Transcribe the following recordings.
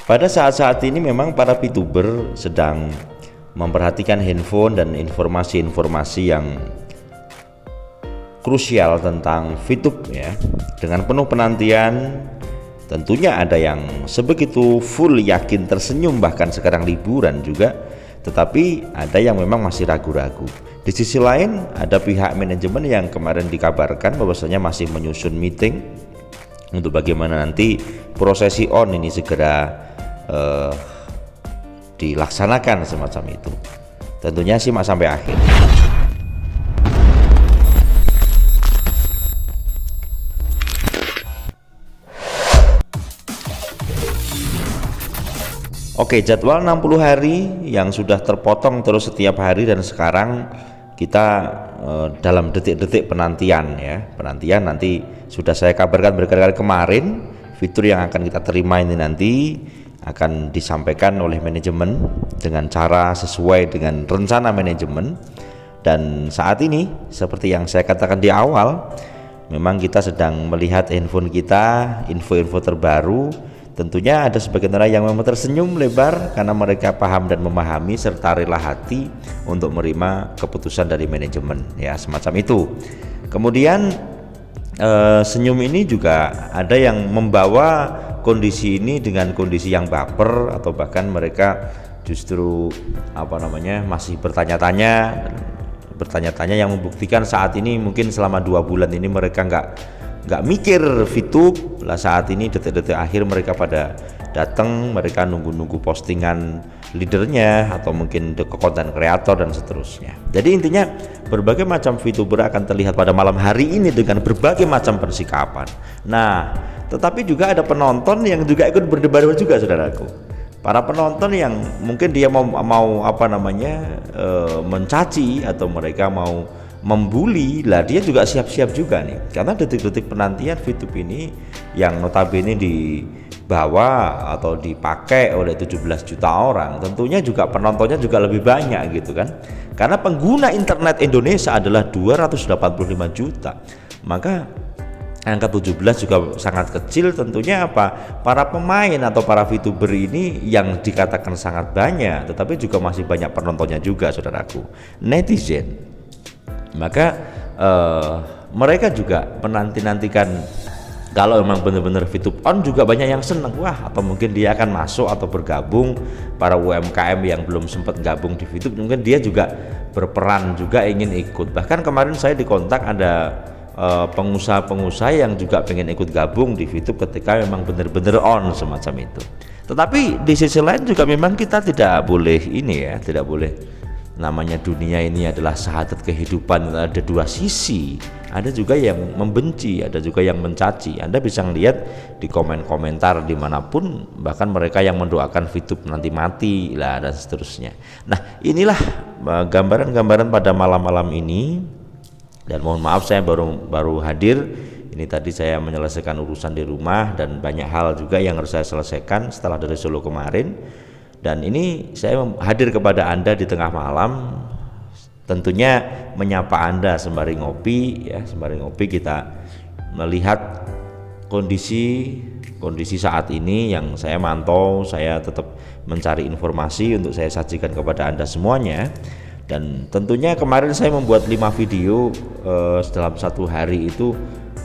Pada saat-saat ini memang para VTuber sedang memperhatikan handphone dan informasi-informasi yang krusial tentang VTube ya. Dengan penuh penantian, tentunya ada yang sebegitu full yakin tersenyum bahkan sekarang liburan juga, tetapi ada yang memang masih ragu-ragu. Di sisi lain ada pihak manajemen yang kemarin dikabarkan bahwasanya masih menyusun meeting untuk bagaimana nanti prosesi on ini segera dilaksanakan semacam itu. Tentunya simak sampai akhir. Oke, jadwal 60 hari yang sudah terpotong terus setiap hari, dan sekarang kita dalam detik-detik penantian ya. Penantian nanti sudah saya kabarkan berkali-kali kemarin, fitur yang akan kita terima ini nanti akan disampaikan oleh manajemen dengan cara sesuai dengan rencana manajemen. Dan saat ini seperti yang saya katakan di awal, memang kita sedang melihat handphone kita, info-info terbaru. Tentunya ada sebagian orang yang memang tersenyum lebar karena mereka paham dan memahami serta rela hati untuk menerima keputusan dari manajemen ya, semacam itu. Kemudian senyum ini juga ada yang membawa kondisi ini dengan kondisi yang baper, atau bahkan mereka justru masih bertanya-tanya yang membuktikan saat ini mungkin selama 2 bulan ini mereka nggak mikir VTube lah. Saat ini detik-detik akhir mereka pada datang, mereka nunggu postingan leadernya atau mungkin konten kreator dan seterusnya. Jadi intinya berbagai macam VTuber akan terlihat pada malam hari ini dengan berbagai macam persikapan. Nah, tetapi juga ada penonton yang juga ikut berdebat juga, saudaraku. Para penonton yang mungkin dia mau mencaci atau mereka mau membuli lah, dia juga siap-siap juga nih, karena detik-detik penantian VTube ini yang notabene dibawa atau dipakai oleh 17 juta orang, tentunya juga penontonnya juga lebih banyak gitu kan, karena pengguna internet Indonesia adalah 285 juta, maka angka 17 juga sangat kecil. Tentunya para pemain atau para VTuber ini yang dikatakan sangat banyak, tetapi juga masih banyak penontonnya juga, saudaraku, netizen. Maka mereka juga menanti-nantikan kalau memang benar-benar VTube on, juga banyak yang senang, wah, atau mungkin dia akan masuk atau bergabung. Para UMKM yang belum sempat gabung di VTube mungkin dia juga berperan juga ingin ikut. Bahkan kemarin saya dikontak ada pengusaha-pengusaha yang juga pengen ikut gabung di VTube ketika memang benar-benar on semacam itu. Tetapi di sisi lain juga memang kita tidak boleh tidak boleh, namanya dunia ini adalah sahadat kehidupan, ada dua sisi, ada juga yang membenci, ada juga yang mencaci. Anda bisa ngelihat di komentar dimanapun, bahkan mereka yang mendoakan VTube nanti mati lah dan seterusnya. Nah, inilah gambaran-gambaran pada malam-malam ini, dan mohon maaf saya baru hadir ini, tadi saya menyelesaikan urusan di rumah dan banyak hal juga yang harus saya selesaikan setelah dari Solo kemarin. Dan ini saya hadir kepada Anda di tengah malam, tentunya menyapa Anda sembari ngopi ya, sembari ngopi kita melihat kondisi saat ini yang saya mantau. Saya tetap mencari informasi untuk saya sajikan kepada Anda semuanya. Dan tentunya kemarin saya membuat 5 video dalam 1 hari itu,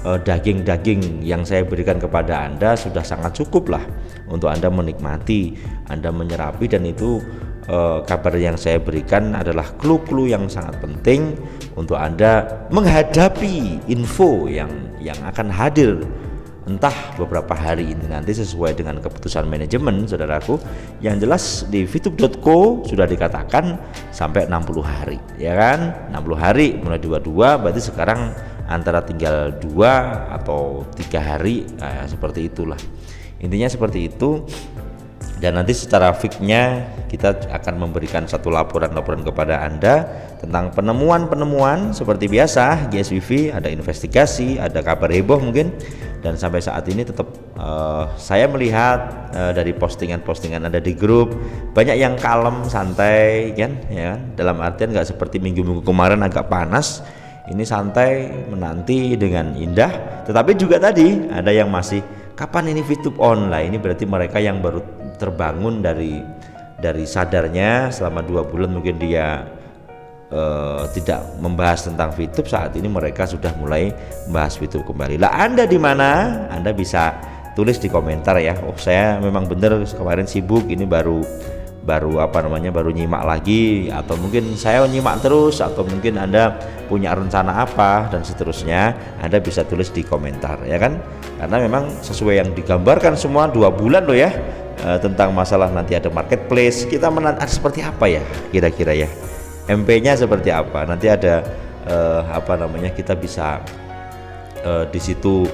daging-daging yang saya berikan kepada Anda sudah sangat cukup lah untuk Anda menikmati, Anda menyerapi, dan itu kabar yang saya berikan adalah clue-clue yang sangat penting untuk Anda menghadapi info yang akan hadir entah beberapa hari ini nanti sesuai dengan keputusan manajemen, saudaraku. Yang jelas di VTube.co sudah dikatakan sampai 60 hari ya kan, 60 hari mulai 22, berarti sekarang antara tinggal 2 atau 3 hari, seperti itulah intinya, seperti itu. Dan nanti secara fixnya kita akan memberikan satu laporan kepada Anda tentang penemuan seperti biasa. GSWV ada investigasi, ada kabar heboh mungkin, dan sampai saat ini tetap saya melihat dari postingan-postingan Anda di grup banyak yang kalem, santai kan ya, dalam artian nggak seperti minggu-minggu kemarin agak panas. Ini santai, menanti dengan indah, tetapi juga tadi ada yang masih kapan ini VTube on? Lah ini berarti mereka yang baru terbangun dari sadarnya selama 2 bulan mungkin dia tidak membahas tentang VTube. Saat ini mereka sudah mulai membahas VTube kembali. Lah Anda di mana? Anda bisa tulis di komentar ya. Oh saya memang bener kemarin sibuk, ini baru nyimak lagi, atau mungkin saya nyimak terus, atau mungkin Anda punya rencana apa dan seterusnya. Anda bisa tulis di komentar ya kan, karena memang sesuai yang digambarkan semua 2 bulan loh ya, tentang masalah nanti ada marketplace, kita menanti seperti apa ya kira-kira ya, MP-nya seperti apa, nanti ada kita bisa di situ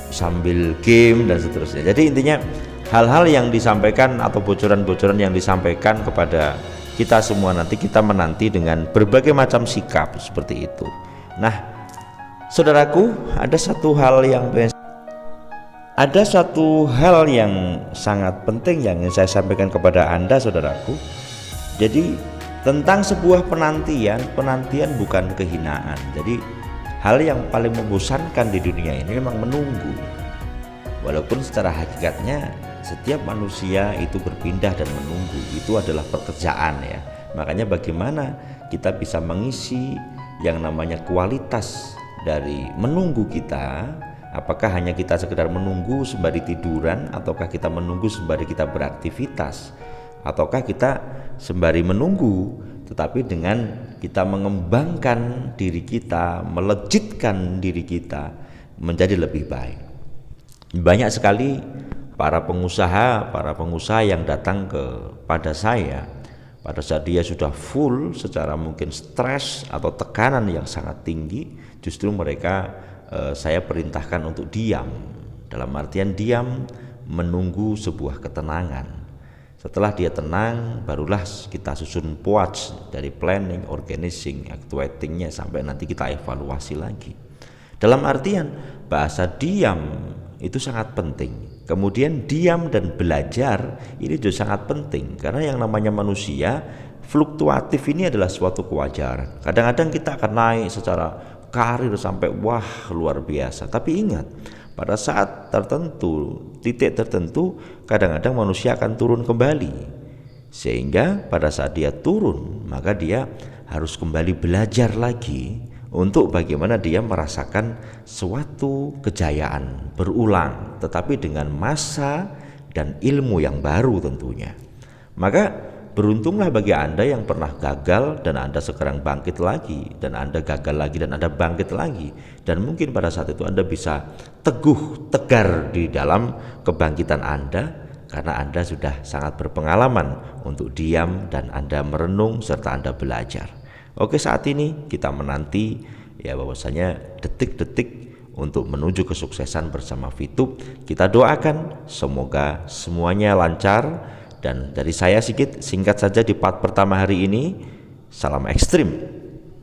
sambil game dan seterusnya. Jadi intinya hal-hal yang disampaikan atau bocoran-bocoran yang disampaikan kepada kita semua nanti kita menanti dengan berbagai macam sikap seperti itu. Nah, saudaraku, ada satu hal yang sangat penting yang ingin saya sampaikan kepada Anda, saudaraku. Jadi tentang sebuah penantian bukan kehinaan. Jadi hal yang paling membosankan di dunia ini memang menunggu. Walaupun secara hakikatnya setiap manusia itu berpindah dan menunggu, itu adalah pekerjaan ya. Makanya bagaimana kita bisa mengisi yang namanya kualitas dari menunggu kita. Apakah hanya kita sekedar menunggu sembari tiduran, ataukah kita menunggu sembari kita beraktivitas, ataukah kita sembari menunggu tetapi dengan kita mengembangkan diri kita, melejitkan diri kita menjadi lebih baik. Banyak sekali para pengusaha yang datang kepada saya pada saat dia sudah full secara mungkin stres atau tekanan yang sangat tinggi, justru mereka saya perintahkan untuk diam, dalam artian diam menunggu sebuah ketenangan. Setelah dia tenang, barulah kita susun POAJ dari planning, organizing, actuatingnya sampai nanti kita evaluasi lagi. Dalam artian bahasa diam itu sangat penting. Kemudian diam dan belajar ini juga sangat penting, karena yang namanya manusia fluktuatif ini adalah suatu kewajaran. Kadang-kadang kita akan naik secara karir sampai wah luar biasa, tapi ingat, pada saat tertentu, titik tertentu, kadang-kadang manusia akan turun kembali. Sehingga pada saat dia turun, maka dia harus kembali belajar lagi untuk bagaimana dia merasakan suatu kejayaan berulang, tetapi dengan masa dan ilmu yang baru tentunya. Maka beruntunglah bagi Anda yang pernah gagal dan Anda sekarang bangkit lagi, dan Anda gagal lagi dan Anda bangkit lagi, dan mungkin pada saat itu Anda bisa teguh, tegar di dalam kebangkitan Anda karena Anda sudah sangat berpengalaman untuk diam dan Anda merenung serta Anda belajar. Oke, saat ini kita menanti ya bahwasanya detik-detik untuk menuju kesuksesan bersama VTube. Kita doakan semoga semuanya lancar. Dan dari saya singkat saja di part pertama hari ini, salam ekstrim.